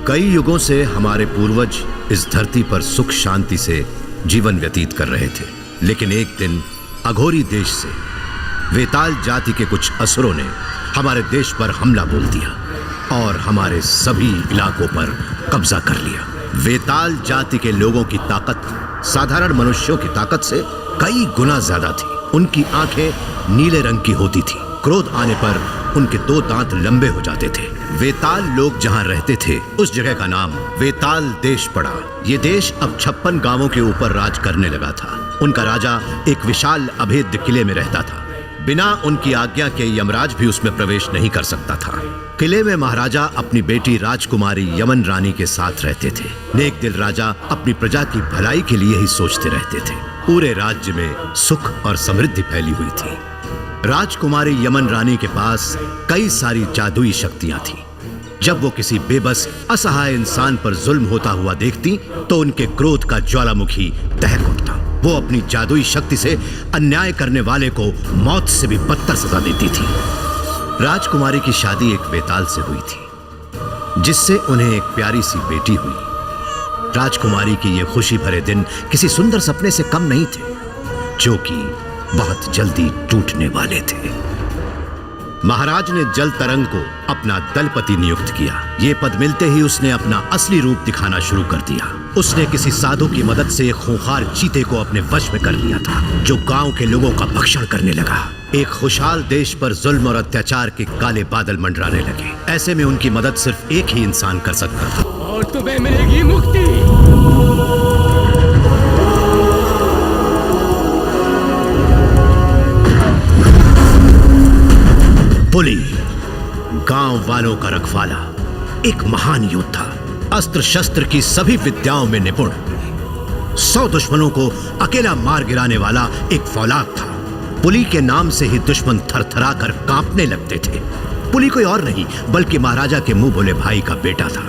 कई युगों से हमारे पूर्वज इस धरती पर सुख शांति से जीवन व्यतीत कर रहे थे, लेकिन एक दिन अघोरी देश से वेताल जाति के कुछ असुरों ने हमारे देश पर हमला बोल दिया और हमारे सभी इलाकों पर कब्जा कर लिया। वेताल जाति के लोगों की ताकत साधारण मनुष्यों की ताकत से कई गुना ज्यादा थी। उनकी आंखें नीले रंग की होती थी। क्रोध आने पर उनके 2 दांत लंबे हो जाते थे। वेताल लोग जहां रहते थे उस जगह का नाम वेताल देश पड़ा। ये देश अब 56 गांवों के ऊपर राज करने लगा था। उनका राजा एक विशाल अभेद्य किले में रहता था। बिना उनकी आज्ञा के यमराज भी उसमें प्रवेश नहीं कर सकता था। किले में महाराजा अपनी बेटी राजकुमारी यमन रानी के साथ रहते थे। नेक दिल राजा अपनी प्रजा की भलाई के लिए ही सोचते रहते थे। पूरे राज्य में सुख और समृद्धि फैली हुई थी। राजकुमारी यमन रानी के पास कई सारी जादुई शक्तियां थीं। जब वो किसी बेबस असहाय इंसान पर जुल्म होता हुआ देखती तो उनके क्रोध का ज्वालामुखी दहक उठता। वो अपनी जादुई शक्ति से अन्याय करने वाले को मौत से भी बदतर सजा देती थी। राजकुमारी की शादी एक वेताल से हुई थी, जिससे उन्हें एक प्यारी सी बेटी हुई। राजकुमारी की ये खुशी भरे दिन किसी सुंदर सपने से कम नहीं थे, जो कि बहुत जल्दी टूटने वाले थे। महाराज ने जल तरंग को अपना दलपति नियुक्त किया। ये पद मिलते ही उसने अपना असली रूप दिखाना शुरू कर दिया। उसने किसी साधु की मदद से एक खूंखार चीते को अपने वश में कर लिया था, जो गांव के लोगों का भक्षण करने लगा। एक खुशहाल देश पर जुल्म और अत्याचार के काले बादल मंडराने लगे। ऐसे में उनकी मदद सिर्फ एक ही इंसान कर सकता था। और तुम्हें मिलेगी मुक्ति। पुली, गांव वालों का रखवाला, एक महान योद्धा, अस्त्र शस्त्र की सभी विद्याओं में निपुण, 100 दुश्मनों को अकेला मार गिराने वाला एक फौलाद था। पुली के नाम से ही दुश्मन थरथरा कर कांपने लगते थे। पुली कोई और नहीं बल्कि महाराजा के मुंह बोले भाई का बेटा था।